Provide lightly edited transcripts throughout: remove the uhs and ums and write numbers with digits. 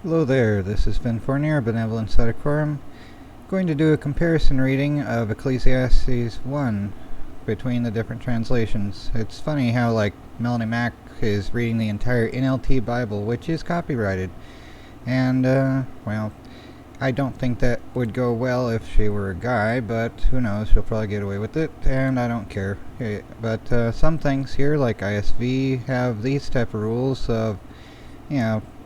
Hello there, this is Ben Fournier, Benevolence at Decorum. Going to do a comparison reading of Ecclesiastes 1 between the different translations. It's funny how, Melanie Mack is reading the entire NLT Bible, which is copyrighted. And, I don't think that would go well if she were a guy, but who knows, she'll probably get away with it, and I don't care. But some things here, like ISV, have these type of rules of,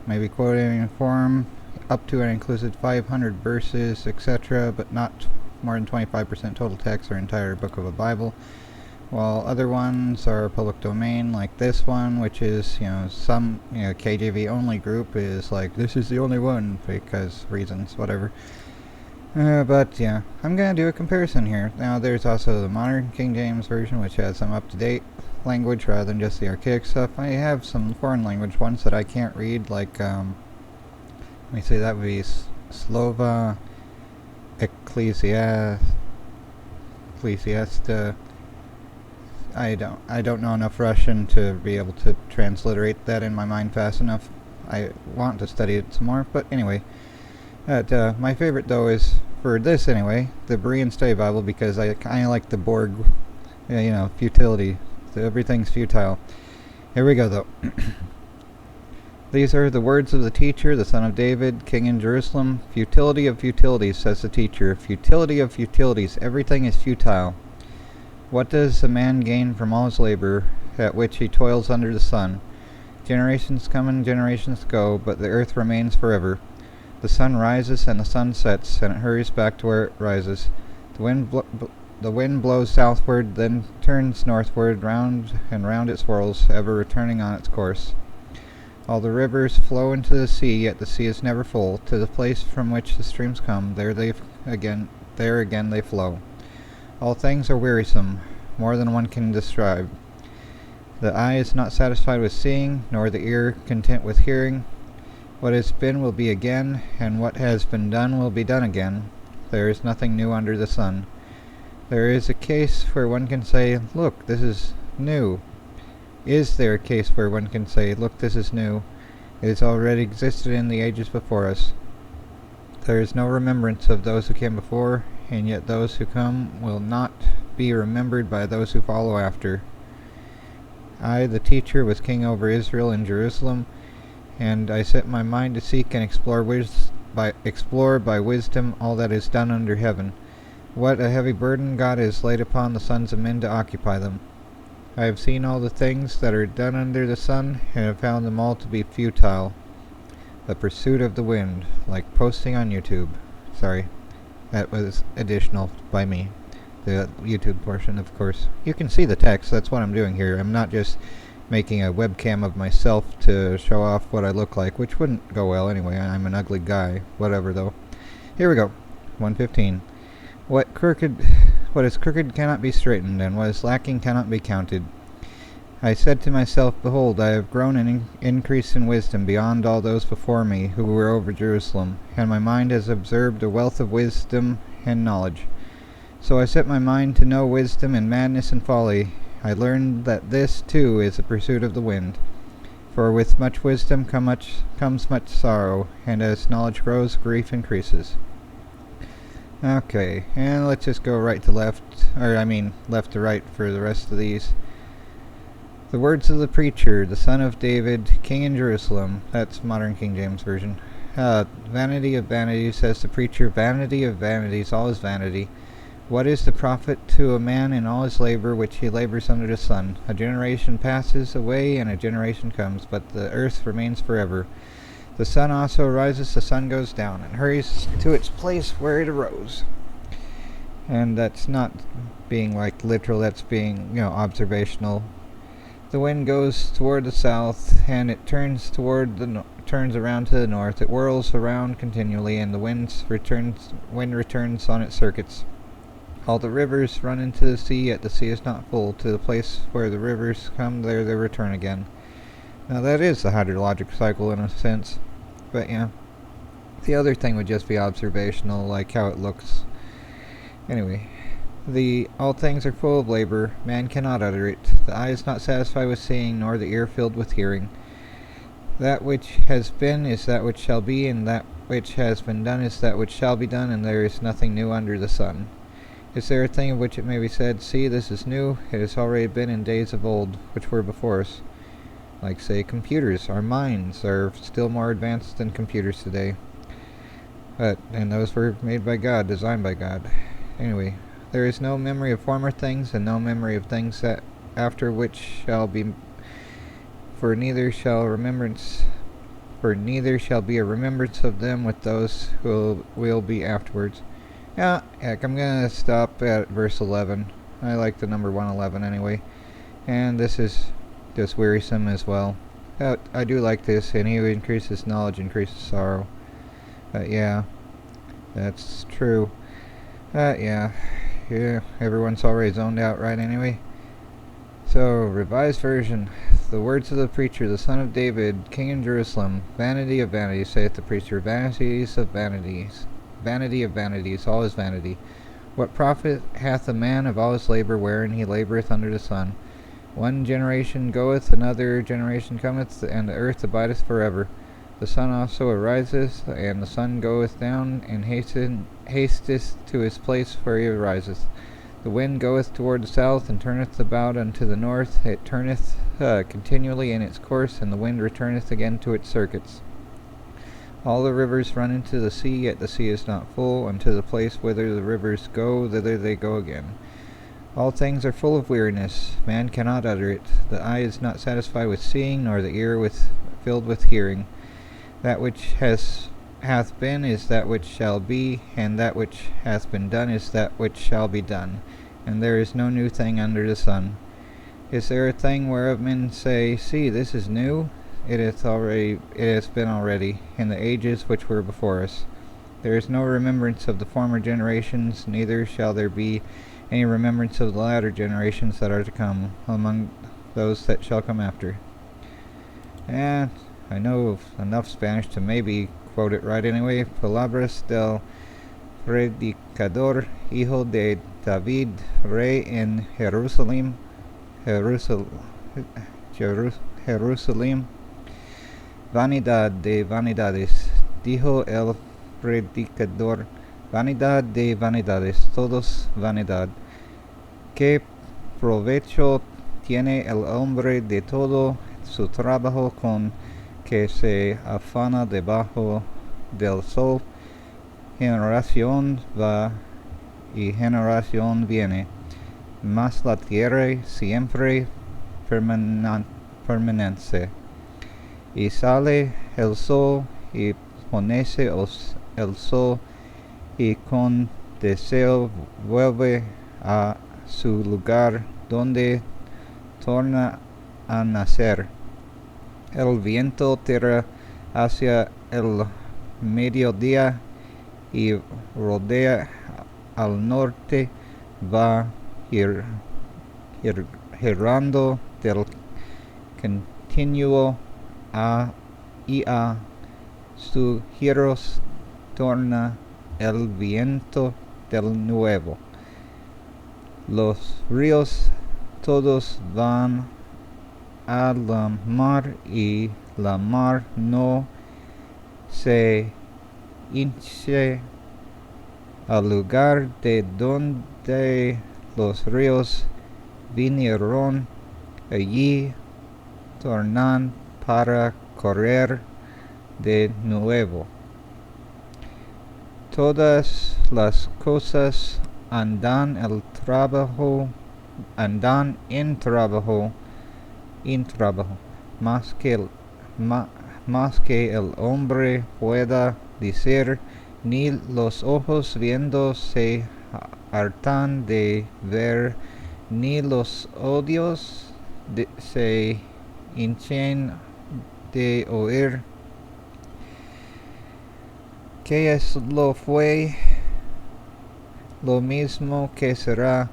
maybe quoting in form up to and inclusive 500 verses, etc., but not more than 25% total text or entire book of a Bible, while other ones are public domain, like this one, which is, some, KJV only group is like, this is the only one, because reasons, whatever. But I'm going to do a comparison here. Now, there's also the modern King James Version, which has some up-to-date language rather than just the archaic stuff. I have some foreign language ones that I can't read, let me say that would be Slova, Ecclesiastes. I don't know enough Russian to be able to transliterate that in my mind fast enough. I want to study it some more, but anyway. My favorite, though, is, for this anyway, the Berean Study Bible, because I kind of like the Borg, futility. Everything's futile. Here we go, though. These are the words of the teacher, the son of David, king in Jerusalem. Futility of futilities, says the teacher. Futility of futilities. Everything is futile. What does a man gain from all his labor, at which he toils under the sun? Generations come and generations go, but the earth remains forever. The sun rises and the sun sets, and it hurries back to where it rises. The wind blows southward, then turns northward, round and round it swirls, ever returning on its course. All the rivers flow into the sea, yet the sea is never full. To the place from which the streams come, there again they flow. All things are wearisome, more than one can describe. The eye is not satisfied with seeing, nor the ear content with hearing. What has been will be again, and what has been done will be done again. There is nothing new under the sun. There is a case where one can say, look, this is new. Is there a case where one can say, look, this is new? It has already existed in the ages before us. There is no remembrance of those who came before, and yet those who come will not be remembered by those who follow after. I, the teacher, was king over Israel in Jerusalem, and I set my mind to seek and explore by wisdom all that is done under heaven. What a heavy burden God has laid upon the sons of men to occupy them. I have seen all the things that are done under the sun, and have found them all to be futile. The pursuit of the wind, like posting on YouTube. Sorry, that was additional by me. The YouTube portion, of course. You can see the text, that's what I'm doing here. I'm not just making a webcam of myself to show off what I look like, which wouldn't go well anyway. I'm an ugly guy. Whatever, though. Here we go. 115. What is crooked cannot be straightened, and what is lacking cannot be counted. I said to myself, behold, I have grown and increased in wisdom beyond all those before me who were over Jerusalem, and my mind has observed a wealth of wisdom and knowledge. So I set my mind to know wisdom and madness and folly. I learned that this, too, is a pursuit of the wind. For with much wisdom comes much sorrow, and as knowledge grows, grief increases. Okay, and let's just go left to right for the rest of these. The words of the preacher, the son of David, king in Jerusalem. That's modern King James Version. Vanity of vanities, says the preacher. Vanity of vanities, all is vanity. What is the profit to a man in all his labor which he labors under the sun? A generation passes away, and a generation comes, but the earth remains forever. The sun also rises, the sun goes down, and hurries to its place where it arose. And that's not being literal, that's being, observational. The wind goes toward the south, and it turns around to the north. It whirls around continually, and the wind returns on its circuits. All the rivers run into the sea, yet the sea is not full. To the place where the rivers come, there they return again. Now that is the hydrologic cycle in a sense. But the other thing would just be observational, like how it looks. Anyway, all things are full of labor, man cannot utter it. The eye is not satisfied with seeing, nor the ear filled with hearing. That which has been is that which shall be, and that which has been done is that which shall be done, and there is nothing new under the sun. Is there a thing of which it may be said, See, this is new? It has already been in days of old, which were before us. Like, say, computers. Our minds are still more advanced than computers today. And those were made by God, designed by God. Anyway, there is no memory of former things, and no memory of things that after which shall be. For neither shall be a remembrance of them with those who will be afterwards. Yeah, heck, I'm gonna stop at verse 11. I like the number 111 anyway. And this is just wearisome as well. I do like this, and he who increases knowledge increases sorrow. Yeah, that's true. Yeah, everyone's already zoned out, right, anyway? So, Revised Version. The words of the preacher, the son of David, king in Jerusalem. Vanity of vanities, saith the preacher. Vanities of vanities. Vanity of vanities, all is vanity. What profit hath a man of all his labor wherein he laboureth under the sun? One generation goeth, another generation cometh, and the earth abideth forever. The sun also ariseth, and the sun goeth down, and hasteth to his place where he ariseth. The wind goeth toward the south, and turneth about unto the north. It turneth continually in its course, and the wind returneth again to its circuits. All the rivers run into the sea, yet the sea is not full. Unto the place whither the rivers go, thither they go again. All things are full of weariness. Man cannot utter it. The eye is not satisfied with seeing, nor the ear filled with hearing. That which hath been is that which shall be, and that which hath been done is that which shall be done. And there is no new thing under the sun. Is there a thing whereof men say, See, this is new? It has been already, in the ages which were before us. There is no remembrance of the former generations, neither shall there be any remembrance of the latter generations that are to come, among those that shall come after. And I know enough Spanish to maybe quote it right anyway. Palabras del predicador, hijo de David, rey en Jerusalem. Vanidad de vanidades, dijo el predicador. Vanidad de vanidades, todos vanidad. ¿Qué provecho tiene el hombre de todo su trabajo con que se afana debajo del sol? Generación va y generación viene, mas la tierra siempre permanece. Y sale el sol y ponese el sol, y con deseo vuelve a su lugar donde torna a nacer. El viento tira hacia el mediodía y rodea al norte, va girando del continuo y a su giros torna el viento del nuevo. Los ríos todos van a la mar, y la mar no se hinche. Al lugar de donde los ríos vinieron, allí tornan para correr de nuevo. Todas las cosas andan en trabajo, más que el hombre pueda decir, ni los ojos viendo se hartan de ver, ni los oídos se hinchen de oír. ¿Qué es lo fue? Lo mismo que será.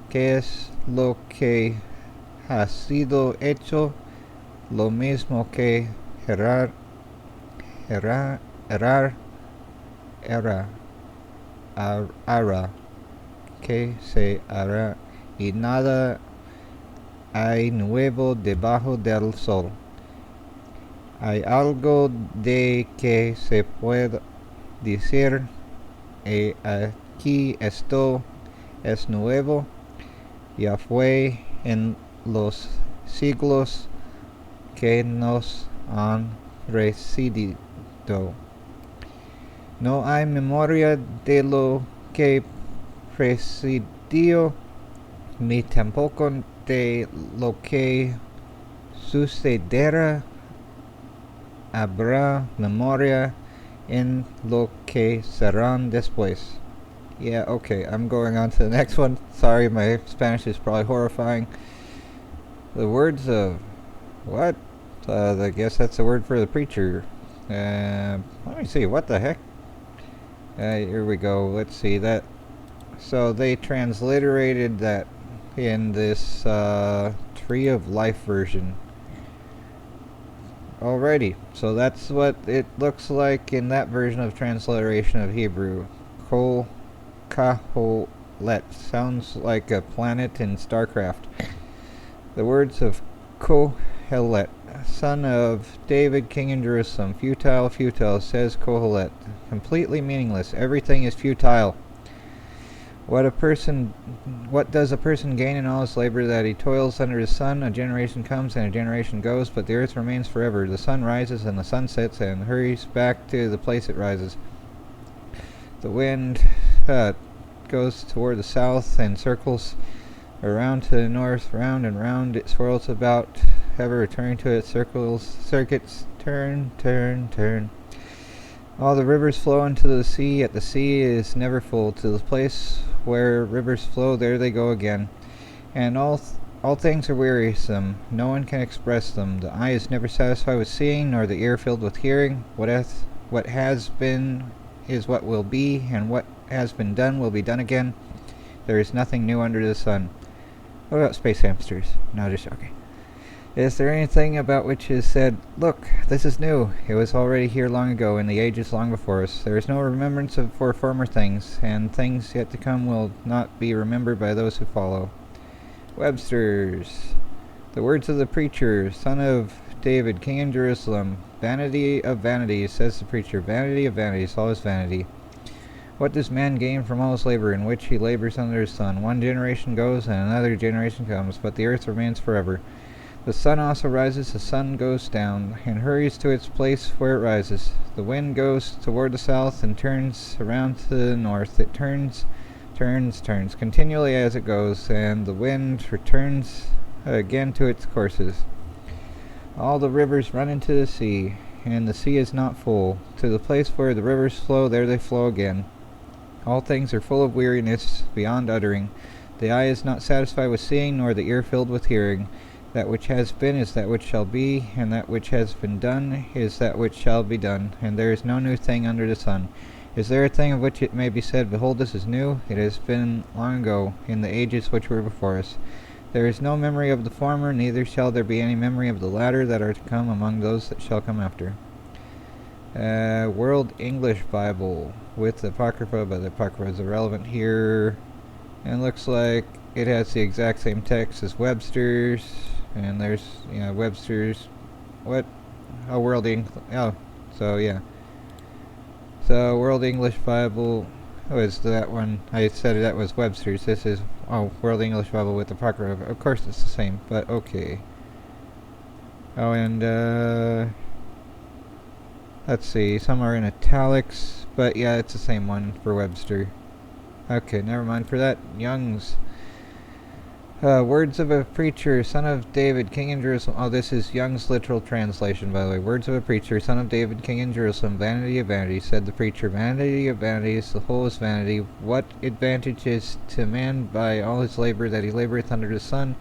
¿Qué es lo que ha sido hecho? Lo mismo que era, que se hará, y nada hay nuevo debajo del sol. Hay algo de que se puede decir, aquí esto es nuevo, ya fue en los siglos que nos han precedido. No hay memoria de lo que precedió, ni tampoco de lo que sucederá. Habrá memoria en lo que serán después. Yeah, okay, I'm going on to the next one. Sorry, my Spanish is probably horrifying. The words of... what? I guess that's the word for the preacher. Let me see, what the heck? Here we go, let's see that. So they transliterated that in this Tree of Life version. Alrighty, so that's what it looks like in that version of transliteration of Hebrew. Kol Kaholet sounds like a planet in StarCraft. The words of Kohelet, son of David, king in Jerusalem. Futile, futile, says Kohelet. Completely meaningless. Everything is futile. What does a person gain in all his labor that he toils under the sun? A generation comes and a generation goes, but the earth remains forever. The sun rises and the sun sets and hurries back to the place it rises. The wind goes toward the south and circles around to the north, round and round it swirls about, ever returning to its circuits, turn, turn, turn. All the rivers flow into the sea, yet the sea is never full. To the place where rivers flow, there they go again. And all things are wearisome. No one can express them. The eye is never satisfied with seeing, nor the ear filled with hearing. What has been is what will be, and what has been done will be done again. There is nothing new under the sun. What about space hamsters? No, just okay. Is there anything about which is said, look, this is new, it was already here long ago, in the ages long before us. There is no remembrance for former things, and things yet to come will not be remembered by those who follow. Webster's. The words of the preacher, son of David, king in Jerusalem. Vanity of vanities, says the preacher. Vanity of vanities, all is vanity. What does man gain from all his labor in which he labors under the sun? One generation goes, and another generation comes, but the earth remains forever. The sun also rises, the sun goes down, and hurries to its place where it rises. The wind goes toward the south and turns around to the north. It turns continually as it goes, and the wind returns again to its courses. All the rivers run into the sea, and the sea is not full. To the place where the rivers flow, there they flow again. All things are full of weariness beyond uttering. The eye is not satisfied with seeing, nor the ear filled with hearing. That which has been is that which shall be, and that which has been done is that which shall be done, and there is no new thing under the sun. Is there a thing of which it may be said, behold, this is new? It has been long ago, in the ages which were before us. There is no memory of the former, neither shall there be any memory of the latter that are to come among those that shall come after. World English Bible with the Apocrypha, but the Apocrypha is irrelevant here. And it looks like it has the exact same text as Webster's. And there's, Webster's, what? Oh, World English, so yeah. So, World English Bible, is that one? I said that was Webster's. This is, World English Bible with the Apocrypha. Of course it's the same, but okay. Oh, and, let's see, some are in italics, but yeah, it's the same one for Webster. Okay, never mind for that. Young's. Words of a preacher, son of David, king in Jerusalem. Oh, this is Young's literal translation, by the way. Words of a preacher, son of David, king in Jerusalem. Vanity of vanities, said the preacher. Vanity of vanities, the whole is vanity. What advantage is to man by all his labor that he laboreth under the sun?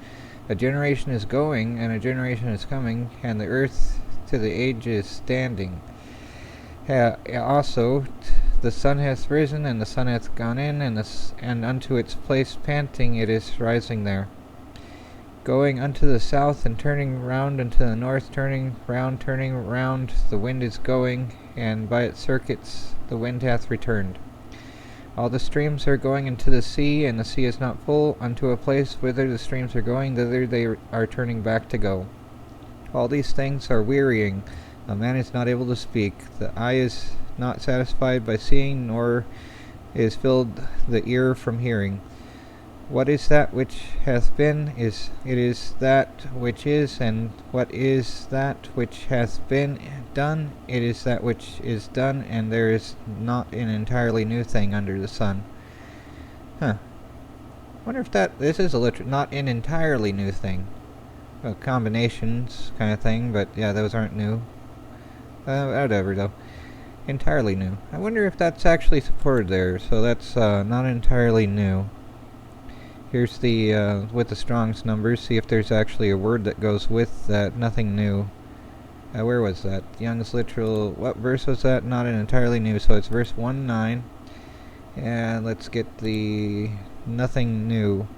A generation is going, and a generation is coming, and the earth to the age is standing. Also, the sun hath risen, and the sun hath gone in, and unto its place panting it is rising there. Going unto the south, and turning round unto the north, turning round, the wind is going, and by its circuits the wind hath returned. All the streams are going into the sea, and the sea is not full. Unto a place whither the streams are going, thither they are turning back to go. All these things are wearying. A man is not able to speak. The eye is not satisfied by seeing, nor is filled the ear from hearing. What is that which hath been? It is that which is, and what is that which hath been done? It is that which is done, and there is not an entirely new thing under the sun. Wonder if this is a not an entirely new thing. Well, combinations kind of thing, but yeah, those aren't new. Whatever though. Entirely new. I wonder if that's actually supported there. So that's not entirely new. Here's the with the Strong's numbers. See if there's actually a word that goes with that. Nothing new. Where was that? Young's literal. What verse was that? Not an entirely new. So it's verse 1:9. And let's get the nothing new.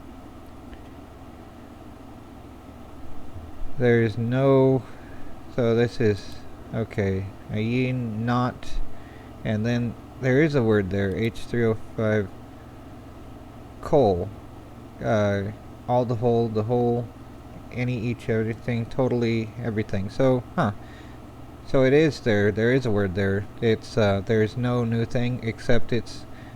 There's no. So this is okay. Ye not, and then there is a word there. H305. Coal. All, the whole, any, each, everything, totally, everything. So, So it is there. There is a word there. It's there's no new thing except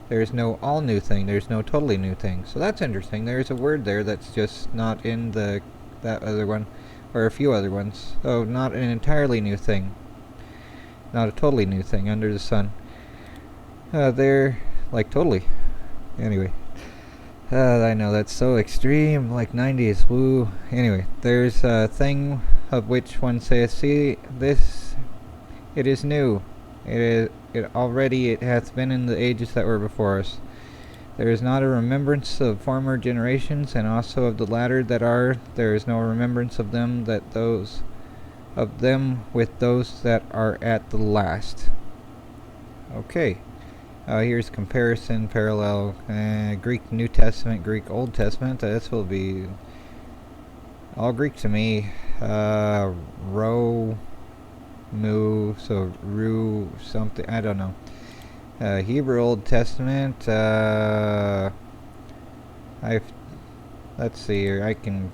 there's no all new thing. There's no totally new thing. So that's interesting. There's a word there that's just not in that other one, or a few other ones. So not an entirely new thing. Not a totally new thing under the sun. They're like totally. Anyway. I know, that's so extreme, like 90s, woo. Anyway, there's a thing of which one saith, see, this, it is new. It hath been in the ages that were before us. There is not a remembrance of former generations, and also of the latter that are. There is no remembrance of them with those that are at the last. Okay. Here's comparison, parallel, Greek New Testament, Greek Old Testament. This will be all Greek to me. Ro, mu, so ru, something, I don't know. Hebrew Old Testament. Let's see here. I can.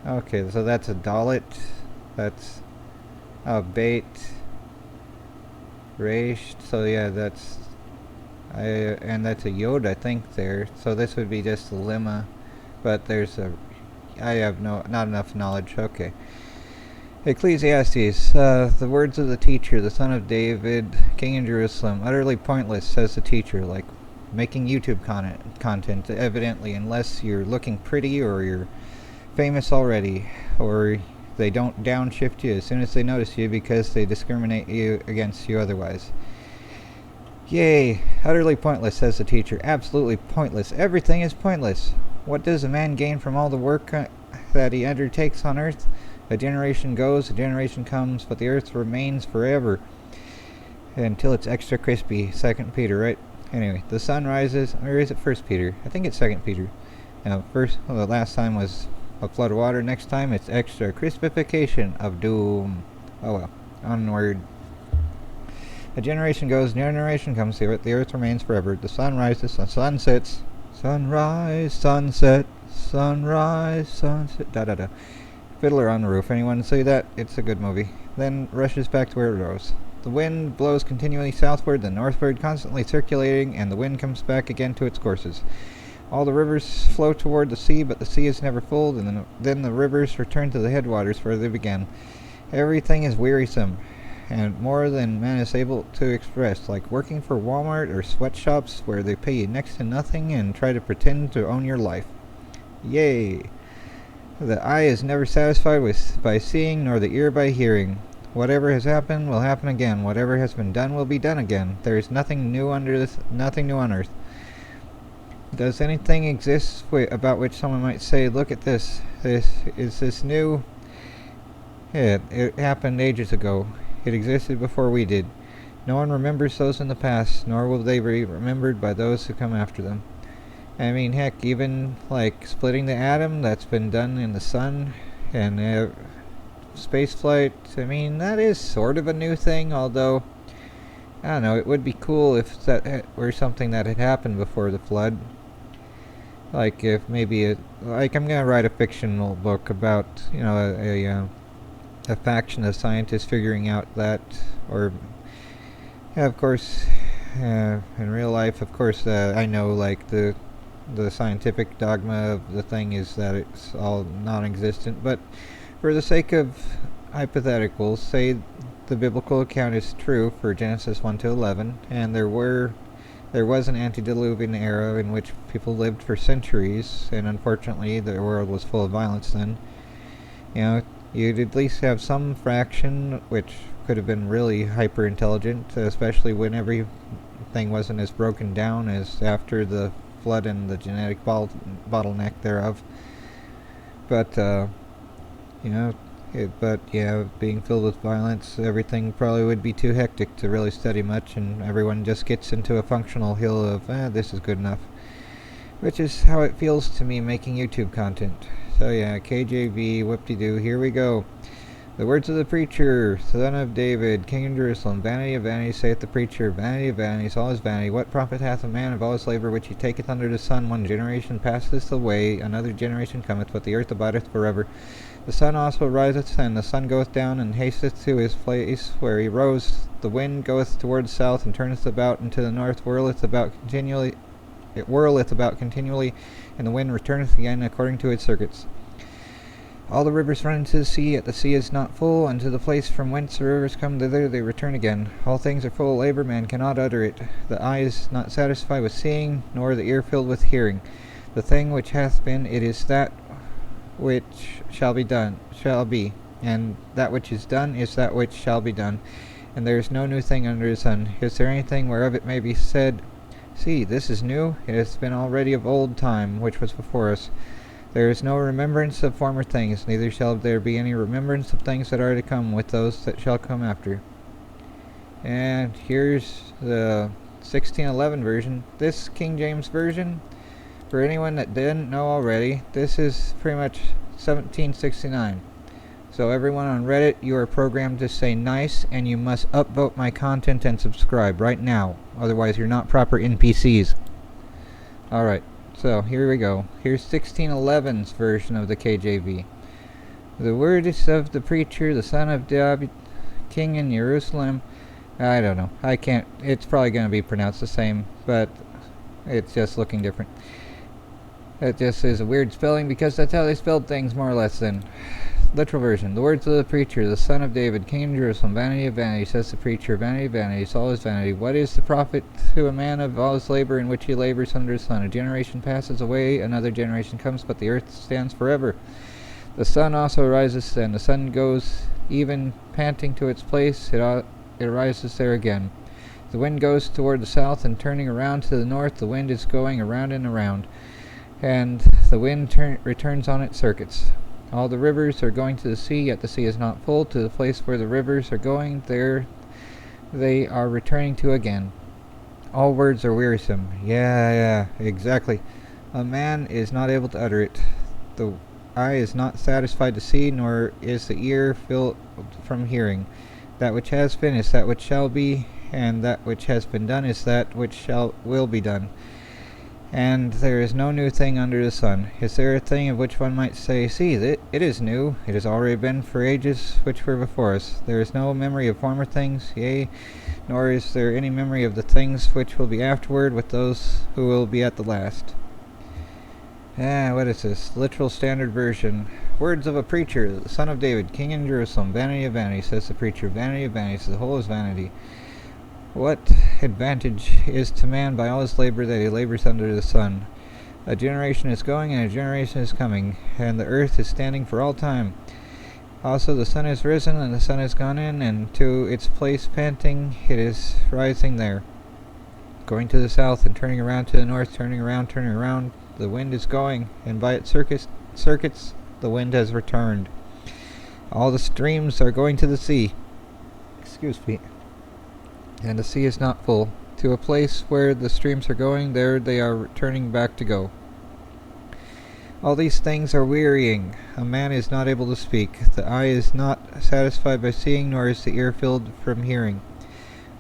Okay, so that's a dalet. That's bait. Reish, so yeah, and that's a yod, I think there. So this would be just a lemma, but I have not enough knowledge. Okay. Ecclesiastes, the words of the teacher, the son of David, king in Jerusalem, utterly pointless, says the teacher, like making YouTube content, evidently, unless you're looking pretty or you're famous already, or they don't downshift you as soon as they notice you because they discriminate against you otherwise. Yay, utterly pointless, says the teacher. Absolutely pointless. Everything is pointless. What does a man gain from all the work that he undertakes on earth? A generation goes, a generation comes, but the earth remains forever until it's extra crispy. 2 Peter, right? Anyway, the sun rises, or is it 1 Peter? I think it's 2 Peter. Now, the last time was a flood of water. Next time it's extra crispification of doom. Oh well. Onward. A generation goes, a generation comes, the earth remains forever. The sun rises, the sun sets. Sunrise, sunset, sunrise, sunset. Da da da. Fiddler on the Roof. Anyone see that? It's a good movie. Then rushes back to where it rose. The wind blows continually southward, then northward, constantly circulating, and the wind comes back again to its courses. All the rivers flow toward the sea, but the sea is never full, and then the rivers return to the headwaters where they began. Everything is wearisome, and more than man is able to express, like working for Walmart or sweatshops where they pay you next to nothing and try to pretend to own your life. Yay! The eye is never satisfied by seeing, nor the ear by hearing. Whatever has happened will happen again. Whatever has been done will be done again. There is nothing new nothing new on earth. Does anything exist about which someone might say, look at this, is this new? It happened ages ago. It existed before we did. No one remembers those in the past, nor will they be remembered by those who come after them. I mean, heck, even like splitting the atom, that's been done in the sun, and space flight, I mean, that is sort of a new thing, although, I don't know, it would be cool if that were something that had happened before the flood. Like if maybe I'm gonna write a fictional book about, a a faction of scientists figuring out that, or yeah, of course, in real life, of course, I know like the scientific dogma of the thing is that it's all non-existent, but for the sake of hypotheticals, say the biblical account is true for Genesis 1 to 11, and there was an antediluvian era in which people lived for centuries, and unfortunately the world was full of violence then. You know, you'd at least have some fraction which could have been really hyper intelligent, especially when everything wasn't as broken down as after the flood and the genetic bottleneck thereof. But being filled with violence, everything probably would be too hectic to really study much, and everyone just gets into a functional hill of, this is good enough. Which is how it feels to me making YouTube content. So yeah, KJV, whoop-de-doo, here we go. The words of the preacher, son of David, king of Jerusalem, vanity of vanities, saith the preacher, vanity of vanities, all is vanity. What profit hath a man of all his labor which he taketh under the sun? One generation passeth away, another generation cometh, but the earth abideth forever. The sun also riseth, and the sun goeth down, and hasteth to his place where he rose. The wind goeth toward the south, and turneth about unto the north, whirleth about continually, and the wind returneth again according to its circuits. All the rivers run into the sea, yet the sea is not full. Unto the place from whence the rivers come, thither they return again. All things are full of labor, man cannot utter it. The eye is not satisfied with seeing, nor the ear filled with hearing. The thing which hath been, it is that which shall be, and that which is done is that which shall be done. And there is no new thing under the sun. Is there anything whereof it may be said, see, this is new? It hath been already of old time, which was before us. There is no remembrance of former things, neither shall there be any remembrance of things that are to come with those that shall come after. And here's the 1611 version. This King James version, for anyone that didn't know already, this is pretty much 1769. So everyone on Reddit, you are programmed to say nice, and you must upvote my content and subscribe right now. Otherwise you're not proper NPCs. Alright. So, here we go. Here's 1611's version of the KJV. The words of the preacher, the son of David, king in Jerusalem. I don't know. I can't. It's probably going to be pronounced the same, but it's just looking different. That just is a weird spelling because that's how they spelled things more or less then. Literal version. The words of the preacher, the son of David, king in Jerusalem, vanity of vanity, says the preacher, vanity of vanities, all is vanity. What is the profit to a man of all his labor in which he labors under the sun? A generation passes away, another generation comes, but the earth stands forever. The sun also rises, and the sun goes even panting to its place, it rises there again. The wind goes toward the south, and turning around to the north, the wind is going around and around, and the wind returns on its circuits. All the rivers are going to the sea, yet the sea is not full. To the place where the rivers are going, there they are returning to again. All words are wearisome. Yeah, exactly. A man is not able to utter it. The eye is not satisfied to see, nor is the ear filled from hearing. That which has been is that which shall be, and that which has been done is that which will be done. And there is no new thing under the sun. Is there a thing of which one might say, see, it is new, it has already been for ages which were before us. There is no memory of former things, yea, nor is there any memory of the things which will be afterward with those who will be at the last. What is this? Literal Standard Version. Words of a preacher, the son of David, king in Jerusalem, vanity of vanity, says the preacher, vanity of vanities, the whole is vanity. What advantage is to man by all his labor that he labors under the sun? A generation is going and a generation is coming, and the earth is standing for all time. Also the sun is risen and the sun is gone in, and to its place panting, it is rising there. Going to the south and turning around to the north, turning around, the wind is going, and by its circuits the wind has returned. All the streams are going to the sea. Excuse me. And the sea is not full. To a place where the streams are going, there they are returning back to go. All these things are wearying. A man is not able to speak. The eye is not satisfied by seeing, nor is the ear filled from hearing.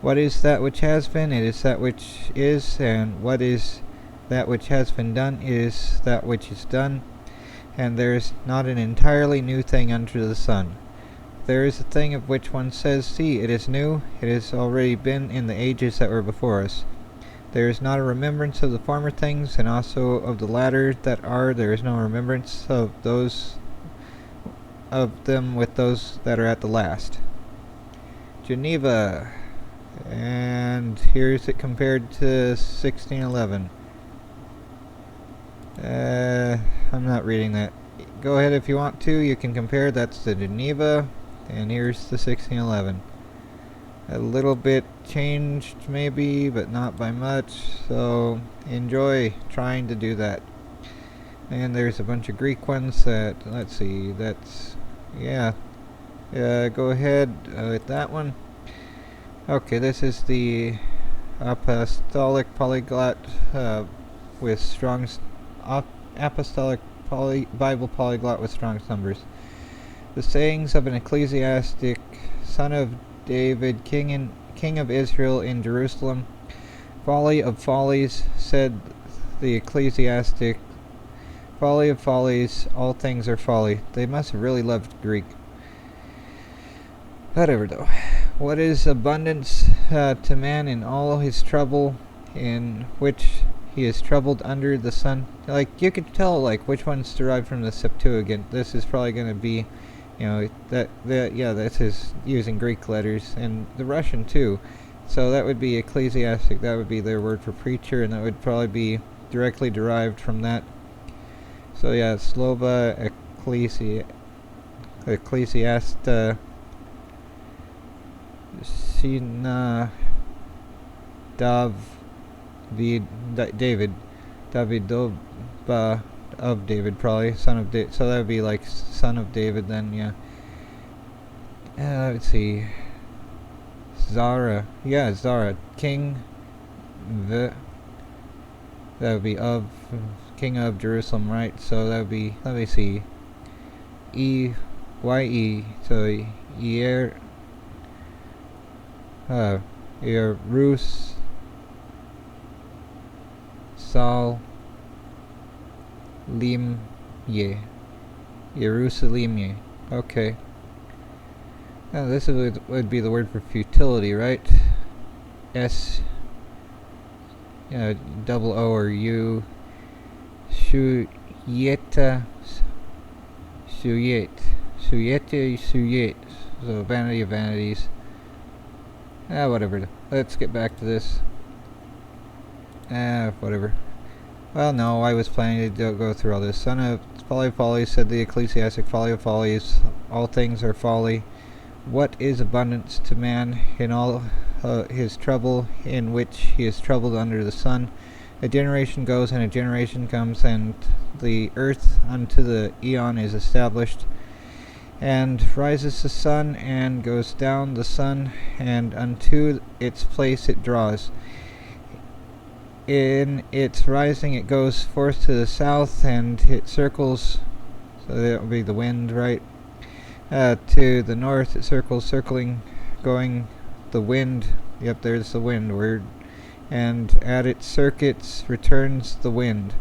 What is that which has been? It is that which is, and what is that which has been done? It is that which is done, and there is not an entirely new thing under the sun. There is a thing of which one says, see, it is new, it has already been in the ages that were before us. There is not a remembrance of the former things, and also of the latter that are, there is no remembrance of those of them with those that are at the last. Geneva. And here's it compared to 1611. I'm not reading that. Go ahead if you want to. You can compare. That's the Geneva, and here's the 1611. A little bit changed maybe, but not by much. So enjoy trying to do that. And there's a bunch of Greek ones that, let's see, that's, yeah. Go ahead with that one. Okay, this is the apostolic polyglot with Strong's apostolic Bible polyglot with Strong's numbers. The sayings of an ecclesiastic, son of David, king of Israel in Jerusalem. Folly of follies, said the ecclesiastic. Folly of follies, all things are folly. They must have really loved Greek. Whatever though. What is abundance to man in all his trouble, in which he is troubled under the sun? Like, you could tell, like, which one's derived from the Septuagint. This is probably going to be, you know, yeah, this is using Greek letters, and the Russian too. So that would be ecclesiastic. That would be their word for preacher, and that would probably be directly derived from that. So yeah, Slova ecclesiasta. Sina David Davidoba of David, probably son of David. So that would be like son of David then, yeah. Let's see. Zara, yeah, Zara, king. That would be of king of Jerusalem, right? So that would be. Let me see. So Rus Sal Limye. Jerusalemye. Okay. Now this would be the word for futility, right? Double O or U. Suyeta. Suyet. So vanity of vanities. Whatever. Let's get back to this. Whatever. Well, no, I was planning to go through all this. Son of folly of follies, said the ecclesiastic. Folly of follies, all things are folly. What is abundance to man in all his trouble, in which he is troubled under the sun? A generation goes and a generation comes, and the earth unto the eon is established. And rises the sun, and goes down the sun, and unto its place it draws. In its rising it goes forth to the south, and it circles, so that would be the wind, right? To the north it circles, circling, going the wind, yep, there's the wind word, and at its circuits returns the wind.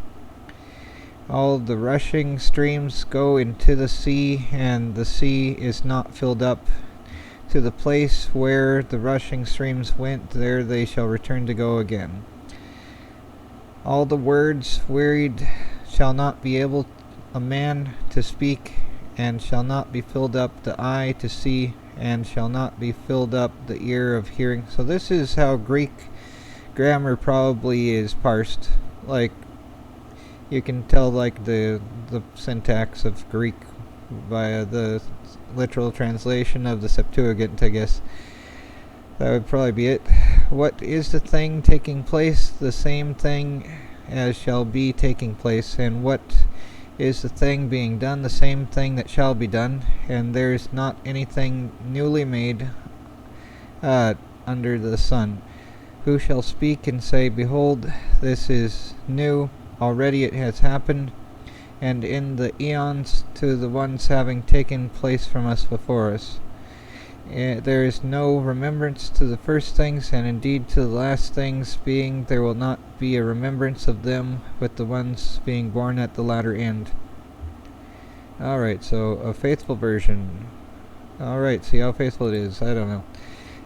All the rushing streams go into the sea, and the sea is not filled up. To the place where the rushing streams went, there they shall return to go again. All the words wearied shall not be able a man to speak, and shall not be filled up the eye to see, and shall not be filled up the ear of hearing. So this is how Greek grammar probably is parsed. Like, you can tell like the syntax of Greek via the literal translation of the Septuagint, I guess. That would probably be it. What is the thing taking place? The same thing as shall be taking place. And what is the thing being done? The same thing that shall be done. And there is not anything newly made under the sun. Who shall speak and say, behold, this is new, already it has happened, and in the eons to the ones having taken place from us before us. There is no remembrance to the first things, and indeed to the last things, being there will not be a remembrance of them with the ones being born at the latter end. Alright, so a faithful version. Alright, see how faithful it is. I don't know.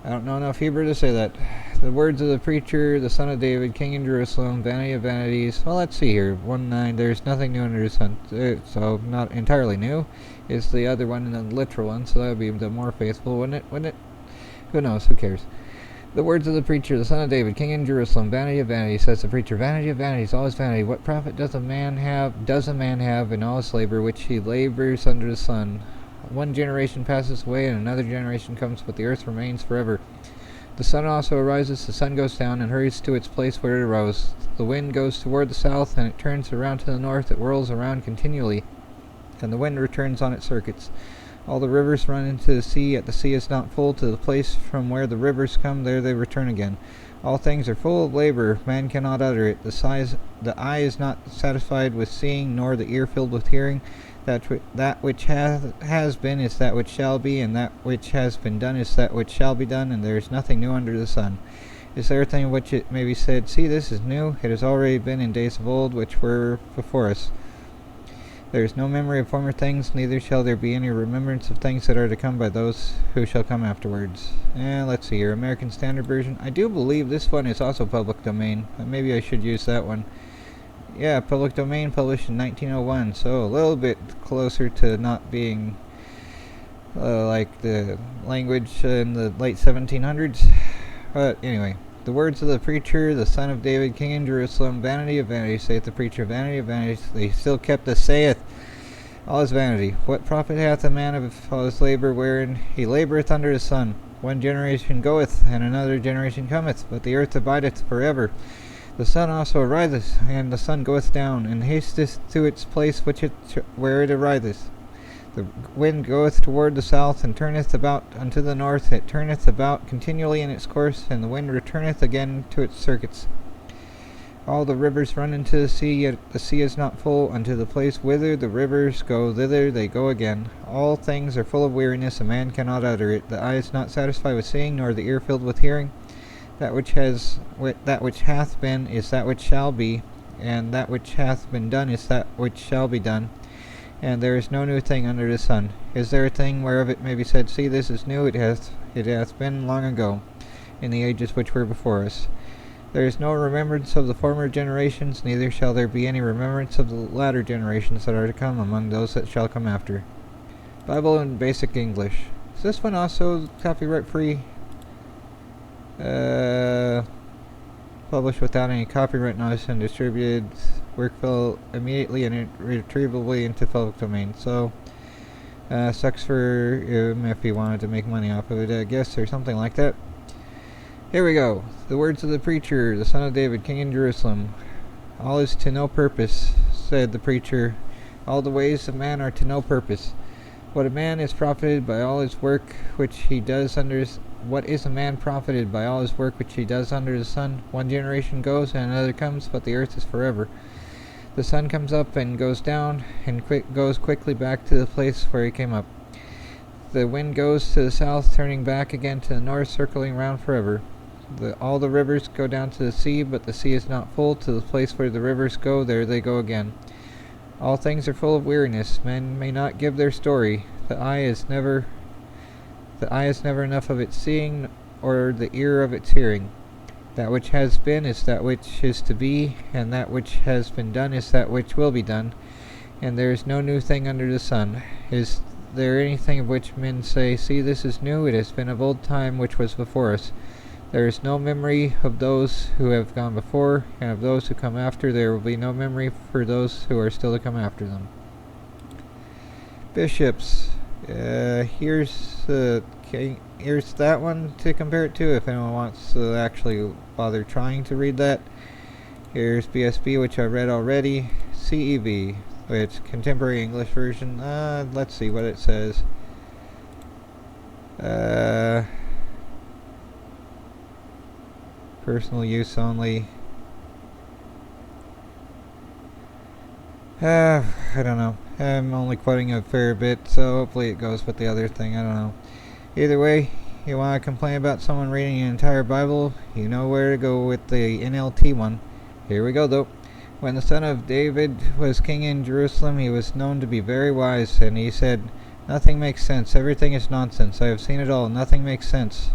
I don't know enough Hebrew to say that. The words of the preacher, the son of David, king in Jerusalem, vanity of vanities. Well, let's see here. 1:9. There's nothing new under the sun. So, not entirely new. Is the other one and the literal one, so that would be the more faithful, wouldn't it? Who knows? Who cares? The words of the preacher, the son of David, king in Jerusalem, vanity of vanities, says the preacher, vanity of vanities, all is vanity. What profit does a man have in all his labor, which he labors under the sun? One generation passes away, and another generation comes, but the earth remains forever. The sun also arises, the sun goes down, and hurries to its place where it arose. The wind goes toward the south, and it turns around to the north. It whirls around continually, and the wind returns on its circuits. All the rivers run into the sea, yet the sea is not full. To the place from where the rivers come, there they return again. All things are full of labor, man cannot utter it. The eye is not satisfied with seeing, nor the ear filled with hearing. That which has been is that which shall be, and that which has been done is that which shall be done, and there is nothing new under the sun. Is there a thing which it may be said, see, this is new? It has already been in days of old, which were before us. There is no memory of former things, neither shall there be any remembrance of things that are to come by those who shall come afterwards. Let's see here, American Standard Version. I do believe this one is also public domain. Maybe I should use that one. Yeah, public domain, published in 1901, so a little bit closer to not being like the language in the late 1700s. But anyway, the words of the preacher, the son of David, king in Jerusalem, vanity of vanities, saith the preacher, vanity of vanities. They still kept the saith, all is vanity. What profit hath a man of all his labor, wherein he laboureth under the sun? One generation goeth, and another generation cometh, but the earth abideth forever. The sun also ariseth, and the sun goeth down, and hasteth to its place where it ariseth. The wind goeth toward the south, and turneth about unto the north. It turneth about continually in its course, and the wind returneth again to its circuits. All the rivers run into the sea, yet the sea is not full. Unto the place whither the rivers go, thither they go again. All things are full of weariness, a man cannot utter it. The eye is not satisfied with seeing, nor the ear filled with hearing. That which hath been is that which shall be, and that which hath been done is that which shall be done. And there is no new thing under the sun. Is there a thing whereof it may be said, see, this is new? It hath been long ago, in the ages which were before us. There is no remembrance of the former generations, neither shall there be any remembrance of the latter generations that are to come among those that shall come after. Bible in Basic English. Is this one also copyright free? Published without any copyright notice and distributed. Work fell immediately and irretrievably into public domain. So, sucks for him if he wanted to make money off of it, I guess, or something like that. Here we go. The words of the preacher, the son of David, king in Jerusalem. All is to no purpose, said the preacher. All the ways of man are to no purpose. What a man is profited by all his work which he does under What is a man profited by all his work which he does under the sun? One generation goes, and another comes, but the earth is forever. The sun comes up and goes down, and goes quickly back to the place where he came up. The wind goes to the south, turning back again to the north, circling round forever. All the rivers go down to the sea, but the sea is not full. To the place where the rivers go, there they go again. All things are full of weariness. Men may not give their story. The eye is never enough of its seeing, or the ear of its hearing. That which has been is that which is to be, and that which has been done is that which will be done. And there is no new thing under the sun. Is there anything of which men say, see, this is new? It has been of old time which was before us. There is no memory of those who have gone before, and of those who come after there will be no memory for those who are still to come after them. Bishops. Here's that one to compare it to if anyone wants to actually bother trying to read that. Here's BSB, which I read already. CEV, which Contemporary English Version. Let's see what it says. Personal use only. I don't know. I'm only quoting a fair bit, so hopefully it goes with the other thing. I don't know. Either way, you want to complain about someone reading an entire Bible, you know where to go with the NLT one. Here we go, though. When the son of David was king in Jerusalem, he was known to be very wise, and he said, Nothing makes sense. Everything is nonsense. I have seen it all. Nothing makes sense.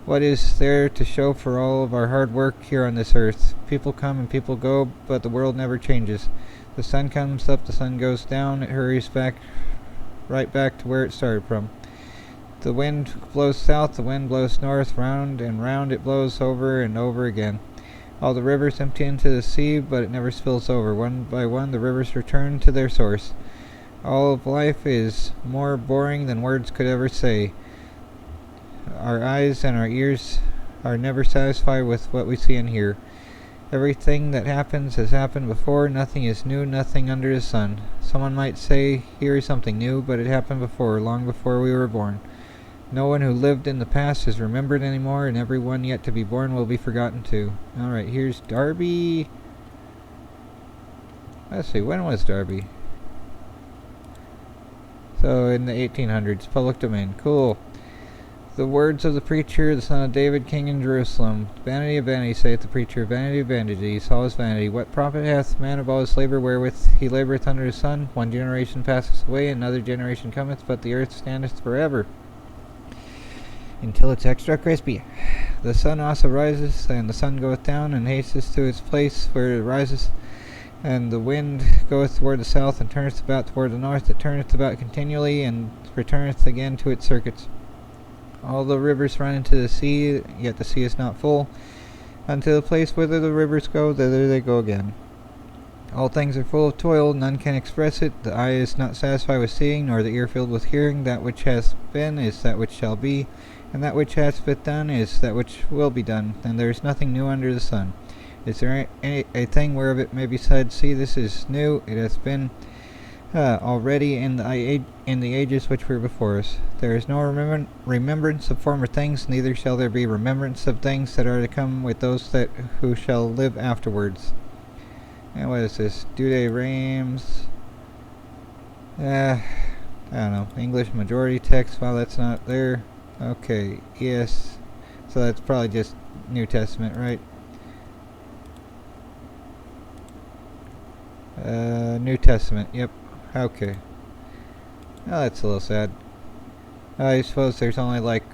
What is there to show for all of our hard work here on this earth? People come and people go, but the world never changes. The sun comes up, the sun goes down, it hurries back, right back to where it started from. The wind blows south, the wind blows north, round and round it blows over and over again. All the rivers empty into the sea, but it never spills over. One by one the rivers return to their source. All of life is more boring than words could ever say. Our eyes and our ears are never satisfied with what we see and hear. Everything that happens has happened before. Nothing is new, nothing under the sun. Someone might say, here is something new, but it happened before, long before we were born. No one who lived in the past is remembered anymore, and everyone yet to be born will be forgotten too. Alright, here's Darby. Let's see, when was Darby? So, in the 1800s, public domain. Cool. The words of the preacher, the son of David, king in Jerusalem. Vanity of vanity, saith the preacher, vanity of vanities, all is vanity. What profit hath man of all his labour wherewith he laboureth under the sun? One generation passeth away, another generation cometh, but the earth standeth forever, until it's extra crispy. The sun also rises, and the sun goeth down, and hasteth to its place where it rises. And the wind goeth toward the south, and turneth about toward the north. It turneth about continually, and returneth again to its circuits. All the rivers run into the sea, yet the sea is not full. Unto the place whither the rivers go, thither they go again. All things are full of toil, none can express it. The eye is not satisfied with seeing, nor the ear filled with hearing. That which hath been is that which shall be, and that which hath been done is that which will be done, and there is nothing new under the sun. Is there a thing whereof it may be said, see, this is new, it hath been already in the ages which were before us. There is no remembrance of former things, neither shall there be remembrance of things that are to come with those who shall live afterwards. And what is this? Dude Rams. I don't know. English majority text. Well, that's not there. Okay. Yes. So that's probably just New Testament, right? New Testament. Yep. Okay. Well, that's a little sad. I suppose there's only like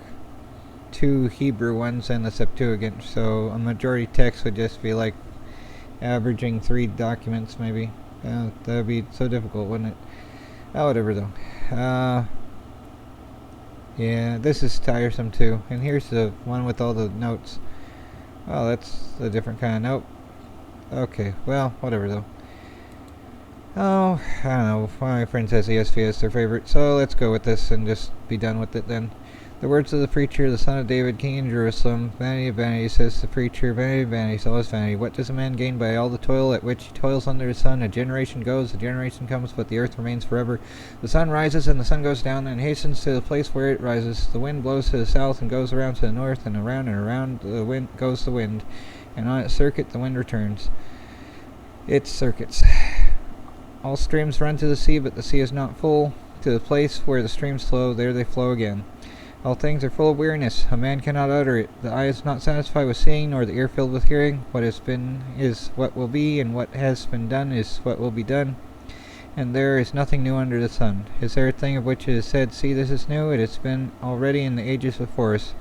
2 Hebrew ones and the Septuagint, so a majority text would just be like averaging 3 documents, maybe. That would be so difficult, wouldn't it? Oh, whatever though. Yeah, this is tiresome too. And here's the one with all the notes. Oh, that's a different kind of note. Okay, well, whatever though. Oh, I don't know. My friend says ESV is their favorite, so let's go with this and just be done with it then. The words of the preacher, the son of David, king in Jerusalem. Vanity of vanity, says the preacher, vanity of vanity, all is vanity. What does a man gain by all the toil at which he toils under the sun? A generation goes, a generation comes, but the earth remains forever. The sun rises and the sun goes down, and hastens to the place where it rises. The wind blows to the south and goes around to the north, and around the wind goes the wind. And on its circuit the wind returns. Its circuits. All streams run to the sea, but the sea is not full. To the place where the streams flow, there they flow again. All things are full of weariness. A man cannot utter it. The eye is not satisfied with seeing, nor the ear filled with hearing. What has been is what will be, and what has been done is what will be done. And there is nothing new under the sun. Is there a thing of which it is said, see, this is new? It has been already in the ages before us.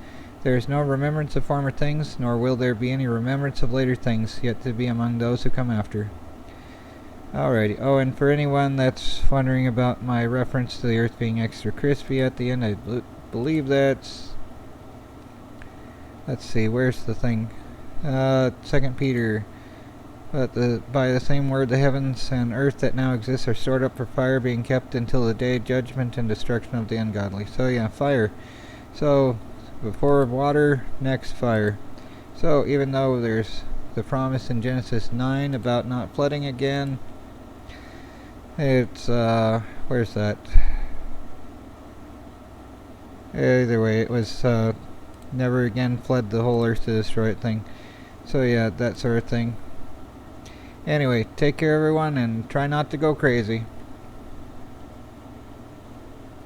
There is no remembrance of former things, nor will there be any remembrance of later things, yet to be among those who come after. Alrighty. Oh, and for anyone that's wondering about my reference to the earth being extra crispy at the end, I believe that's... Let's see, where's the thing? 2 Peter. But by the same word the heavens and earth that now exist are stored up for fire, being kept until the day of judgment and destruction of the ungodly. So yeah, fire. So, before water, next fire. So, even though there's the promise in Genesis 9 about not flooding again, it's, where's that? Either way, it was, never again flood the whole earth to destroy it thing. So yeah, that sort of thing. Anyway, take care everyone, and try not to go crazy.